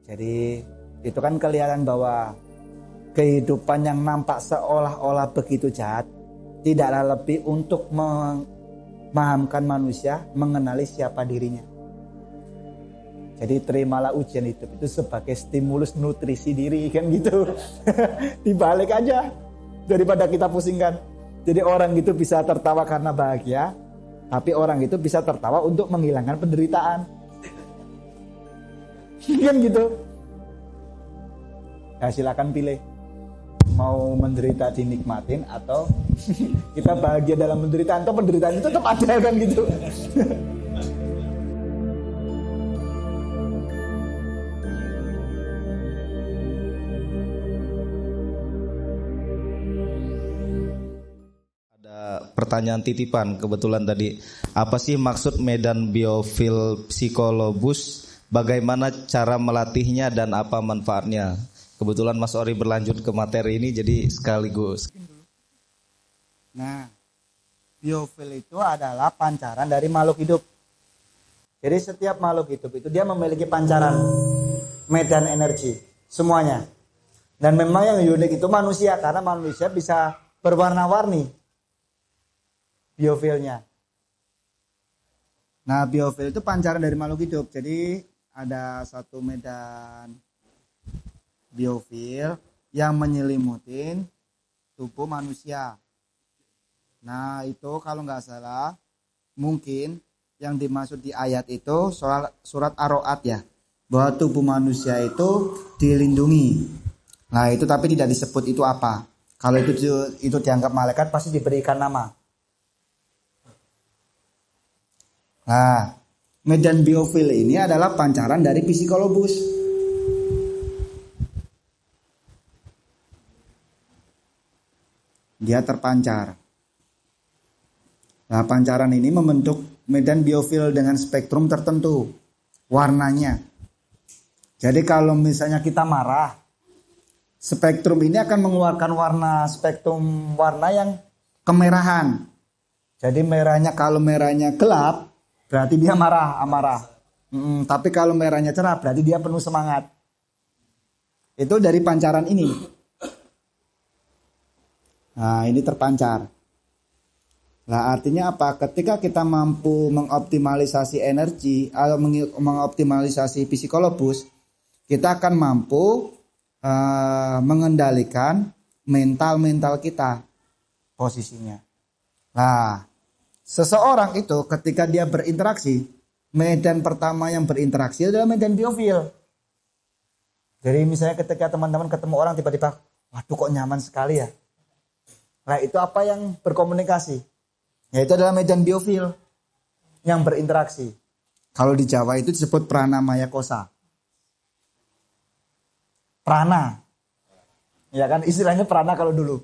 Jadi itu kan kelihatan bahwa kehidupan yang nampak seolah-olah begitu jahat tidaklah lebih untuk memahamkan manusia mengenali siapa dirinya. Jadi terimalah ujian hidup itu sebagai stimulus nutrisi diri kan gitu. Dibalik aja daripada kita pusingkan. Jadi orang itu bisa tertawa karena bahagia, tapi orang itu bisa tertawa untuk menghilangkan penderitaan. Kan gitu. Ya silakan pilih. Mau menderita dinikmatin atau kita bahagia dalam penderitaan, atau penderitaan itu tetap ada kan gitu. Pertanyaan titipan kebetulan tadi, apa sih maksud medan biofil psikolobus, bagaimana cara melatihnya dan apa manfaatnya? Kebetulan Mas Ori berlanjut ke materi ini jadi sekaligus. Nah, biofil itu adalah pancaran dari makhluk hidup. Jadi setiap makhluk hidup itu dia memiliki pancaran medan energi semuanya. Dan memang yang unik itu manusia, karena manusia bisa berwarna-warni biofilnya. Nah, biofil itu pancaran dari makhluk hidup. Jadi ada satu medan biofil yang menyelimutin tubuh manusia. Nah, itu kalau nggak salah mungkin yang dimaksud di ayat itu surat Ar-Ra'd ya, bahwa tubuh manusia itu dilindungi. Nah, itu tapi tidak disebut itu apa. Kalau itu dianggap malaikat pasti diberikan nama. Nah, medan biofil ini adalah pancaran dari psikolobus. Dia terpancar. Nah, pancaran ini membentuk medan biofil dengan spektrum tertentu warnanya. Jadi kalau misalnya kita marah, spektrum ini akan mengeluarkan spektrum warna yang kemerahan. Jadi merahnya, kalau merahnya gelap berarti dia amarah. Tapi kalau merahnya cerah berarti dia penuh semangat. Itu dari pancaran ini. Nah, ini terpancar. Nah, artinya apa? Ketika kita mampu mengoptimalisasi energi atau mengoptimalisasi psikolobus, kita akan mampu mengendalikan mental kita posisinya. Nah, seseorang itu ketika dia berinteraksi, medan pertama yang berinteraksi adalah medan biofil. Jadi misalnya ketika teman-teman ketemu orang tiba-tiba, waduh kok nyaman sekali ya. Nah, itu apa yang berkomunikasi? Yaitu adalah medan biofil yang berinteraksi. Kalau di Jawa itu disebut prana maya kosa. Prana. Ya kan istilahnya prana kalau dulu.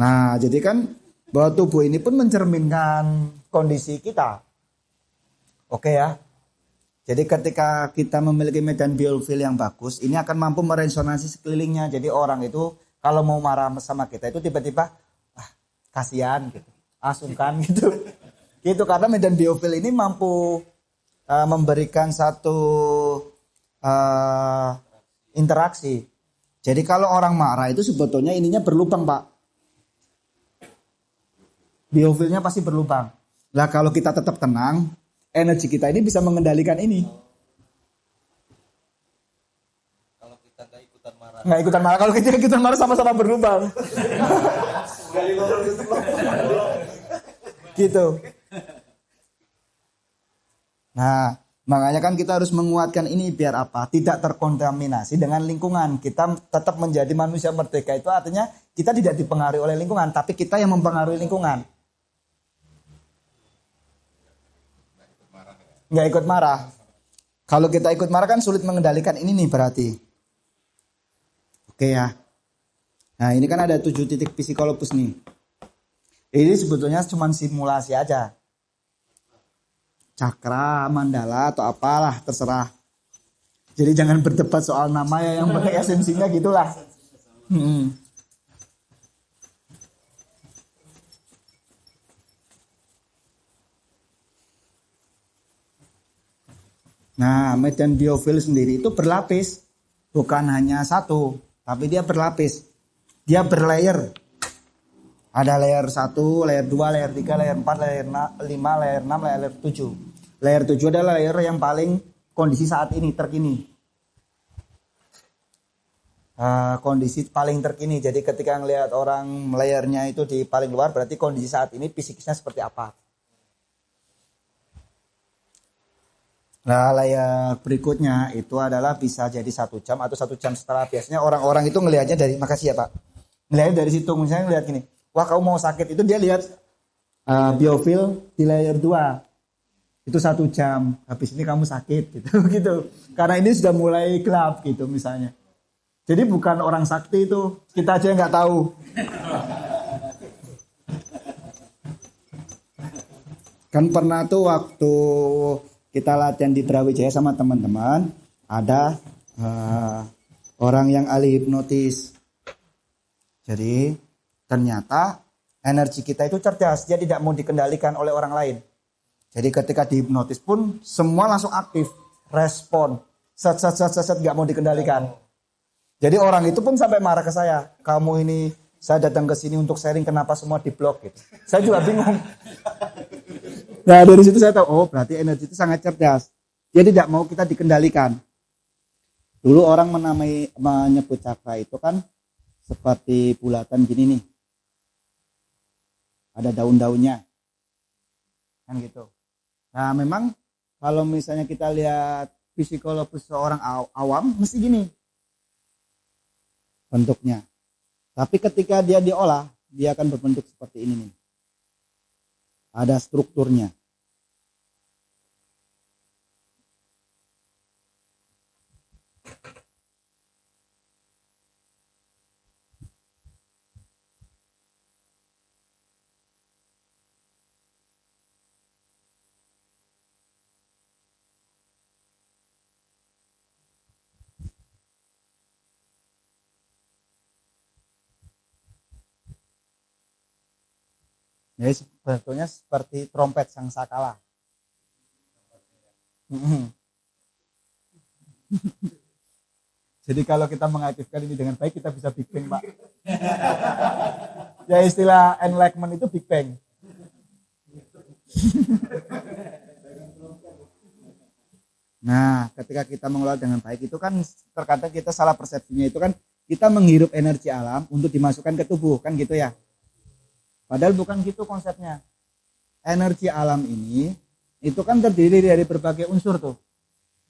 Nah, jadi kan bahwa tubuh ini pun mencerminkan kondisi kita. Oke ya. Jadi ketika kita memiliki medan biofil yang bagus, ini akan mampu meresonansi sekelilingnya. Jadi orang itu kalau mau marah sama kita itu tiba-tiba kasihan gitu, asungkan gitu. Gitu karena medan biofil ini mampu memberikan satu interaksi. Jadi kalau orang marah itu sebetulnya ininya berlubang, Pak. Biofilnya pasti berlubang. Lah kalau kita tetap tenang, energi kita ini bisa mengendalikan ini. Kalau kita nggak ikutan marah, kalau kita ikutan marah sama-sama berlubang. Gitu. Nah, makanya kan kita harus menguatkan ini biar apa? Tidak terkontaminasi dengan lingkungan. Kita tetap menjadi manusia merdeka itu artinya kita tidak dipengaruhi oleh lingkungan, tapi kita yang mempengaruhi lingkungan. Nggak ikut marah. Kalau kita ikut marah kan sulit mengendalikan ini nih berarti. Oke ya. Nah, ini kan ada 7 titik psikologis nih. Ini sebetulnya cuma simulasi aja. Cakra, mandala atau apalah terserah. Jadi jangan berdebat soal nama ya, yang penting esensinya gitulah. Nah, medan biofil sendiri itu berlapis. Bukan hanya satu, tapi dia berlapis. Dia berlayer. Ada layer 1, layer 2, layer 3, layer 4, layer 5, layer 6, layer 7. Layer 7 adalah layer yang paling kondisi saat ini, terkini. Kondisi paling terkini. Jadi ketika ngelihat orang layernya itu di paling luar, berarti kondisi saat ini fisiknya seperti apa. Nah, layar berikutnya itu adalah bisa jadi 1 jam atau 1 jam setelah. Biasanya orang-orang itu ngelihatnya dari, makasih ya Pak, ngelihatnya dari situ. Misalnya ngelihat gini, wah kamu mau sakit, itu dia lihat biofil di layer 2 itu 1 jam, habis ini kamu sakit gitu. Gitu. Karena ini sudah mulai gelap gitu misalnya. Jadi bukan orang sakti itu, kita aja nggak tahu. Kan pernah tuh waktu kita latihan di Brawijaya sama teman-teman, ada orang yang ahli hipnotis. Jadi ternyata energi kita itu cerdas, dia tidak mau dikendalikan oleh orang lain. Jadi ketika dihipnotis pun semua langsung aktif, respon, set nggak mau dikendalikan. Jadi orang itu pun sampai marah ke saya, kamu ini, saya datang ke sini untuk sharing, kenapa semua diblok gitu. Saya juga bingung. Nah dari situ saya tahu, oh berarti energi itu sangat cerdas. Dia tidak mau kita dikendalikan. Dulu orang menyebut cakra itu kan seperti bulatan gini nih. Ada daun-daunnya. Kan gitu. Nah memang kalau misalnya kita lihat psikologi seorang awam, mesti gini bentuknya. Tapi ketika dia diolah, dia akan berbentuk seperti ini nih. Ada strukturnya. Jadi sebetulnya seperti trompet sangkakala. Jadi kalau kita mengaktifkan ini dengan baik, kita bisa Big Bang, Pak. Ya istilah enlightenment itu Big Bang. Nah, ketika kita mengelola dengan baik itu kan terkadang kita salah persepsinya itu kan kita menghirup energi alam untuk dimasukkan ke tubuh, kan gitu ya. Padahal bukan gitu konsepnya. Energi alam ini itu kan terdiri dari berbagai unsur tuh.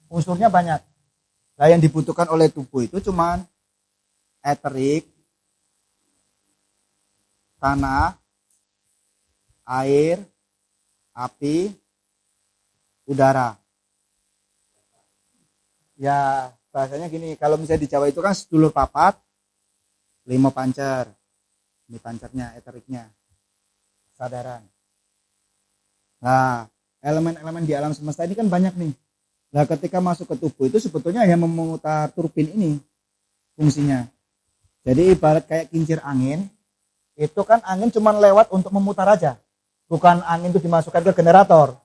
Unsurnya banyak. Nah, yang dibutuhkan oleh tubuh itu cuman eterik, tanah, air, api, udara. Ya, bahasanya gini, kalau misalnya di Jawa itu kan sedulur papat, 5 pancer. Ini pancernya, eteriknya. Kesadaran. Nah, elemen-elemen di alam semesta ini kan banyak nih. Nah, ketika masuk ke tubuh itu sebetulnya yang memutar turbin ini fungsinya. Jadi ibarat kayak kincir angin, itu kan angin cuma lewat untuk memutar aja. Bukan angin itu dimasukkan ke generator.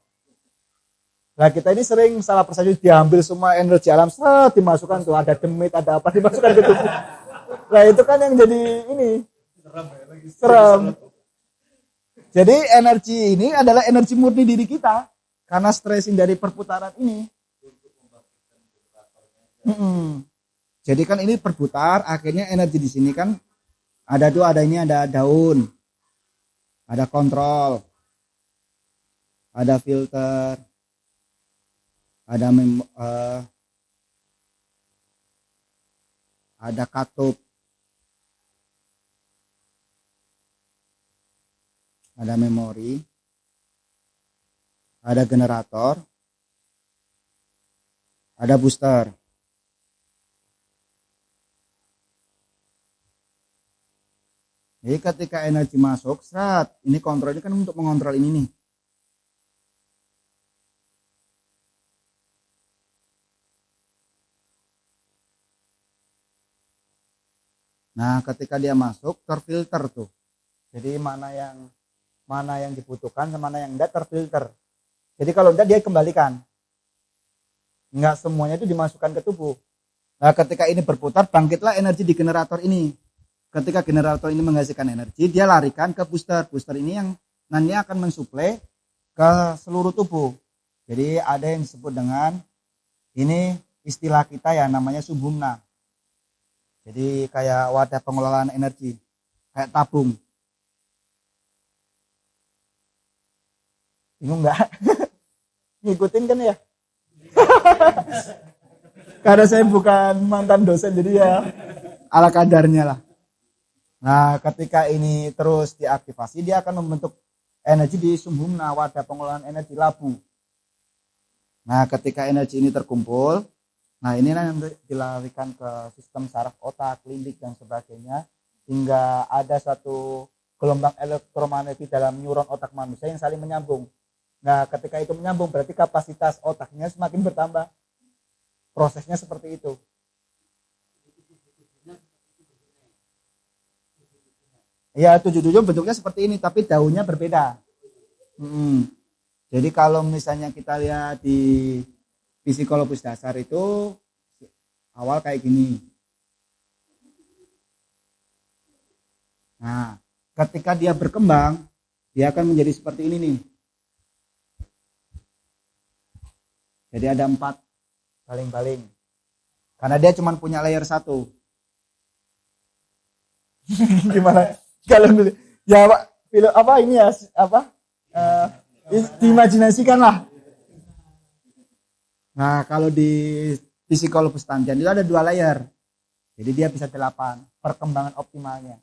Nah, kita ini sering salah persepsi, diambil semua energi alam, dimasukkan tuh, ada demit, ada apa, dimasukkan ke tubuh. Nah, itu kan yang jadi ini. Serem. Jadi energi ini adalah energi murni diri kita karena stressing dari perputaran ini. Jadi kan ini berputar, akhirnya energi di sini kan ada tuh, ada ini, ada daun, ada kontrol, ada filter, ada katup, ada memori, ada generator, ada booster. Jadi ketika energi masuk, ini kontrol, ini kan untuk mengontrol ini nih. Nah, ketika dia masuk, terfilter tuh. Jadi mana yang dibutuhkan, mana yang enggak, terfilter. Jadi kalau enggak dia kembalikan. Enggak semuanya itu dimasukkan ke tubuh. Nah, ketika ini berputar, bangkitlah energi di generator ini. Ketika generator ini menghasilkan energi, dia larikan ke booster. Booster ini yang nanti akan mensuplai ke seluruh tubuh. Jadi ada yang disebut dengan, ini istilah kita ya, namanya subhumna. Jadi kayak wadah pengelolaan energi, kayak tabung. Bingung nggak? Ngikutin kan ya? Karena saya bukan mantan dosen, jadi ya ala kadarnya lah. Nah, ketika ini terus diaktifasi, dia akan membentuk energi di subhumna, wadah pengelolaan energi labu. Nah, ketika energi ini terkumpul, nah ini nanti dilarikan ke sistem saraf otak, limbik dan sebagainya, hingga ada satu gelombang elektromagnetik dalam neuron otak manusia yang saling menyambung. Nah, ketika itu menyambung berarti kapasitas otaknya semakin bertambah. Prosesnya seperti itu. Ya, 77 bentuknya seperti ini, tapi daunnya berbeda. Jadi kalau misalnya kita lihat di psikologis dasar itu awal kayak gini. Nah, ketika dia berkembang, dia akan menjadi seperti ini nih. Jadi ada 4 baling-baling. Karena dia cuma punya layer 1. Gimana? Kalau ya Pak, apa ini ya, apa? Diimajinasikan lah. Nah, kalau di psikologis tangkian itu ada 2 layer. Jadi dia bisa 8 perkembangan optimalnya.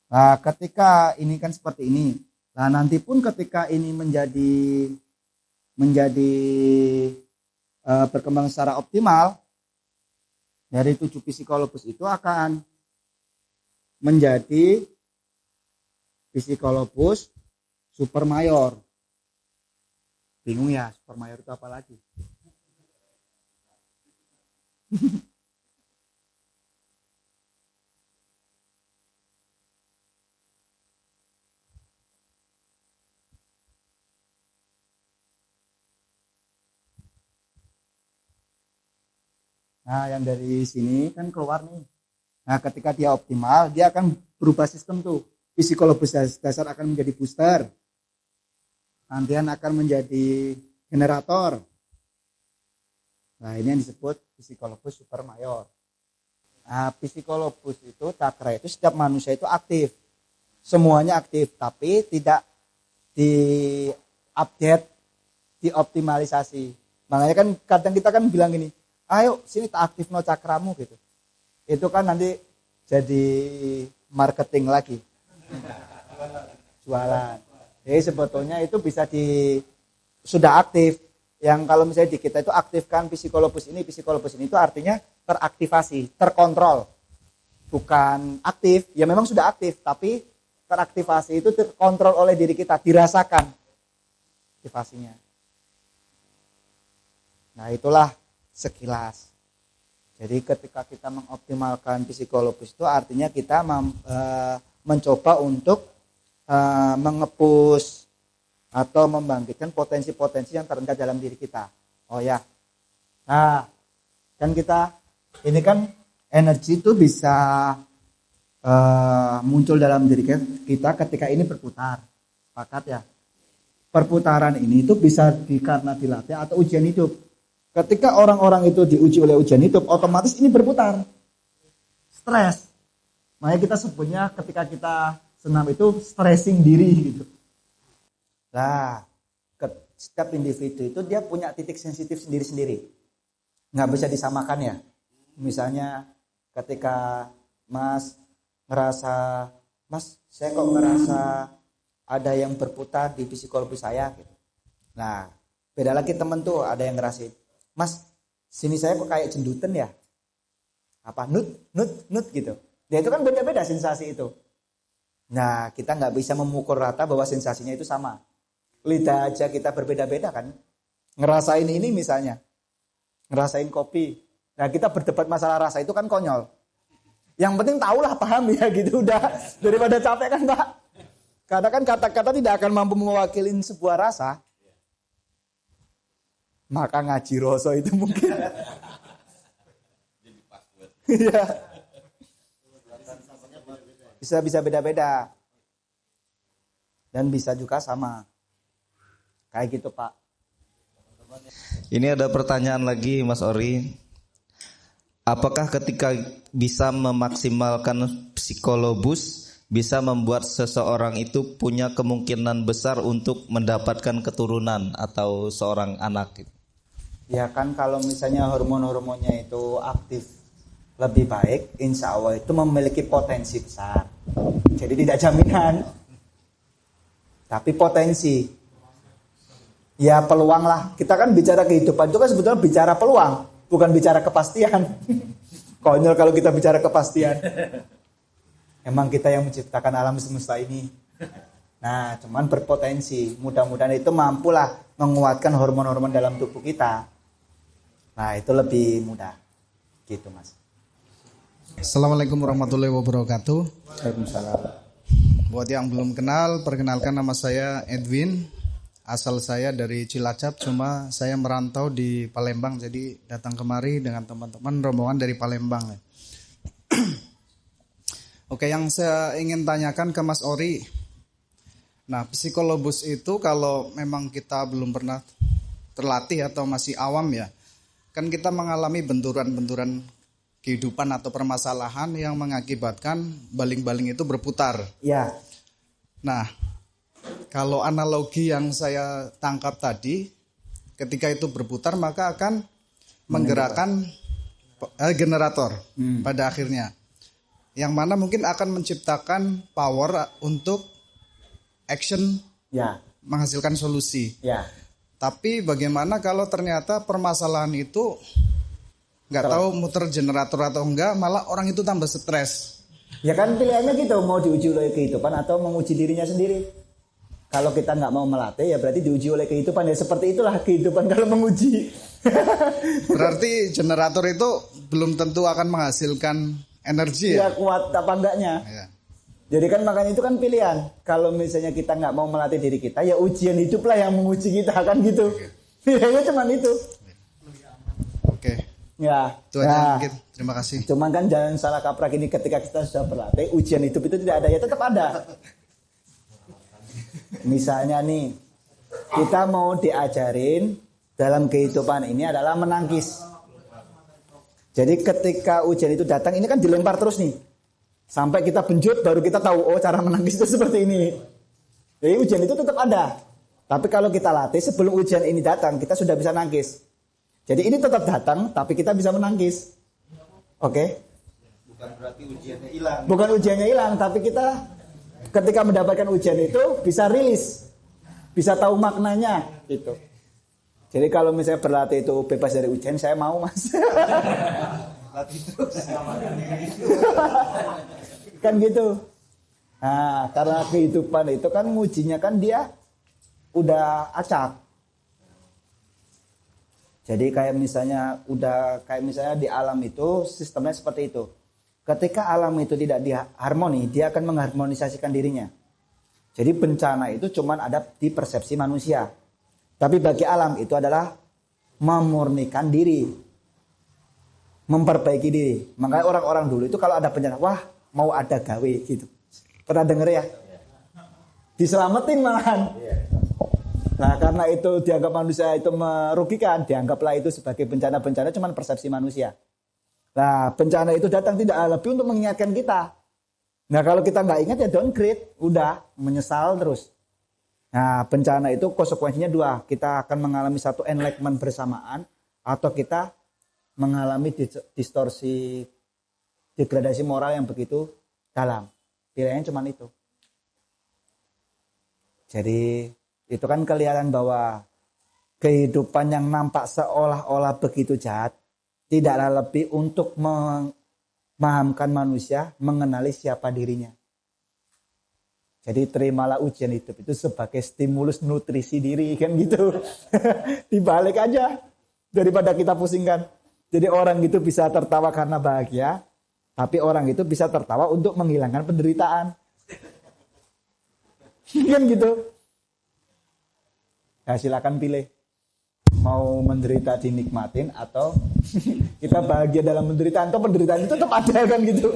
Nah, ketika ini kan seperti ini. Nah, nanti pun ketika ini menjadi berkembang secara optimal, dari 7 psikologis itu akan menjadi psikologis super mayor. Bingung ya, super mayor itu apa lagi? Nah, yang dari sini kan keluar nih. Nah, ketika dia optimal, dia akan berubah sistem tuh. Psikologis dasar akan menjadi booster. Nantian akan menjadi generator. Nah, ini yang disebut psikologis super mayor. Nah, psikologis itu cakra itu setiap manusia itu aktif. Semuanya aktif, tapi tidak di-update, dioptimalisasi. Makanya kan kadang kita kan bilang gini, ayo sini tak aktif no cakramu gitu. Itu kan nanti jadi marketing lagi. Jualan. Jadi sebetulnya itu bisa sudah aktif. Yang kalau misalnya di kita itu aktifkan psikologis ini itu artinya teraktivasi, terkontrol. Bukan aktif, ya memang sudah aktif, tapi teraktivasi itu terkontrol oleh diri kita, dirasakan aktivasinya. Nah, itulah sekilas. Jadi ketika kita mengoptimalkan psikologis itu artinya kita mencoba untuk mengepus atau membangkitkan potensi-potensi yang terendam dalam diri kita. Oh ya. Nah, kan kita ini kan energi itu bisa muncul dalam diri kita ketika ini berputar. Sepakat ya? Perputaran ini itu bisa karena dilatih atau ujian hidup. Ketika orang-orang itu diuji oleh ujian hidup, otomatis ini berputar. Stres. Makanya kita sebutnya ketika kita senam itu stressing diri gitu. Nah, setiap individu itu dia punya titik sensitif sendiri-sendiri. Nggak bisa disamakan ya. Misalnya ketika Mas ngerasa, Mas saya kok ngerasa ada yang berputar di psikologi saya gitu. Nah, beda lagi temen tuh ada yang ngerasain, Mas sini saya kok kayak jendutan ya. Apa nut gitu. Dia itu kan beda-beda sensasi itu. Nah, kita nggak bisa memukul rata bahwa sensasinya itu sama. Lidah aja kita berbeda-beda kan. Ngerasain ini misalnya. Ngerasain kopi. Nah, kita berdebat masalah rasa itu kan konyol. Yang penting tahulah, paham ya gitu udah. Daripada capek kan, Pak. Karena kan kata-kata tidak akan mampu mewakili sebuah rasa. Maka ngaji rasa itu mungkin. Iya. Bisa beda-beda. Dan bisa juga sama. Kayak gitu, Pak. Ini ada pertanyaan lagi Mas Ori. Apakah ketika bisa memaksimalkan psikolobus bisa membuat seseorang itu punya kemungkinan besar untuk mendapatkan keturunan atau seorang anak? Ya kan kalau misalnya hormon-hormonnya itu aktif lebih baik, insya Allah itu memiliki potensi besar. Jadi tidak jaminan, tapi potensi. Ya peluang lah. Kita kan bicara kehidupan itu kan sebetulnya bicara peluang, bukan bicara kepastian. Konyol kalau kita bicara kepastian. Emang kita yang menciptakan alam semesta ini. Nah, cuman berpotensi. Mudah-mudahan itu mampulah menguatkan hormon-hormon dalam tubuh kita. Nah, itu lebih mudah. Gitu, Mas. Assalamualaikum warahmatullahi wabarakatuh. Waalaikumsalam. Buat yang belum kenal, perkenalkan nama saya Edwin. Asal saya dari Cilacap, cuma saya merantau di Palembang, jadi datang kemari dengan teman-teman rombongan dari Palembang. Oke, yang saya ingin tanyakan ke Mas Ori. Nah, psikolobus itu kalau memang kita belum pernah terlatih atau masih awam ya, kan kita mengalami benturan-benturan kehidupan atau permasalahan yang mengakibatkan baling-baling itu berputar. Ya. Nah, kalau analogi yang saya tangkap tadi, ketika itu berputar maka akan menggerakkan generator pada akhirnya. Yang mana mungkin akan menciptakan power untuk action, Ya. menghasilkan solusi. Ya. Tapi bagaimana kalau ternyata permasalahan itu nggak tahu muter generator atau enggak, malah orang itu tambah stres. Ya kan pilihannya gitu, mau diuji oleh kehidupan atau menguji dirinya sendiri. Kalau kita nggak mau melatih ya berarti diuji oleh kehidupan. Ya seperti itulah kehidupan kalau menguji. Berarti generator itu belum tentu akan menghasilkan energi ya? Ya kuat apa enggaknya. Ya. Jadi kan makanya itu kan pilihan. Kalau misalnya kita nggak mau melatih diri kita, ya ujian hiduplah yang menguji kita kan gitu. Pilihannya cuma itu. Oke. Ya. Itu aja mungkin. Terima kasih. Cuman kan jangan salah kaprah ini, ketika kita sudah berlatih, ujian hidup itu tidak ada, ya tetap ada. Misalnya nih, kita mau diajarin dalam kehidupan ini adalah menangkis. Jadi ketika ujian itu datang, ini kan dilempar terus nih. Sampai kita benjut baru kita tahu, oh cara menangkis itu seperti ini. Jadi ujian itu tetap ada. Tapi kalau kita latih sebelum ujian ini datang, kita sudah bisa nangkis. Jadi ini tetap datang, tapi kita bisa menangkis. Oke? Bukan berarti ujiannya hilang. Bukan ujiannya hilang, tapi kita ketika mendapatkan ujian itu bisa rilis, bisa tahu maknanya gitu. Jadi kalau misalnya berlatih itu bebas dari ujian, saya mau, Mas. Latih terus. Kan gitu. Nah, karena kehidupan itu kan ngujinya kan dia udah acak. Jadi kayak misalnya di alam itu sistemnya seperti itu. Ketika alam itu tidak diharmoni, dia akan mengharmonisasikan dirinya. Jadi bencana itu cuma ada di persepsi manusia. Tapi bagi alam itu adalah memurnikan diri, memperbaiki diri. Makanya orang-orang dulu itu kalau ada bencana, wah mau ada gawe gitu. Pernah denger ya? Diselamatin malahan. Nah karena itu dianggap manusia itu merugikan, dianggaplah itu sebagai bencana-bencana cuma persepsi manusia. Nah bencana itu datang tidak lebih untuk mengingatkan kita. Nah kalau kita nggak ingat ya downgrade, udah menyesal terus. Nah bencana itu konsekuensinya dua, kita akan mengalami satu enlightenment bersamaan atau kita mengalami distorsi, degradasi moral yang begitu dalam. Pilihannya cuma itu. Jadi itu kan kelihatan bahwa kehidupan yang nampak seolah-olah begitu jahat tidaklah lebih untuk memahamkan manusia mengenali siapa dirinya. Jadi terimalah ujian hidup itu sebagai stimulus nutrisi diri kan gitu. Dibalik aja daripada kita pusingkan. Jadi orang itu bisa tertawa karena bahagia, tapi orang itu bisa tertawa untuk menghilangkan penderitaan. Kan gitu. Ya silakan pilih. mau menderita dinikmatin atau kita bahagia dalam penderitaan, atau penderitaan itu tetap ada kan gitu.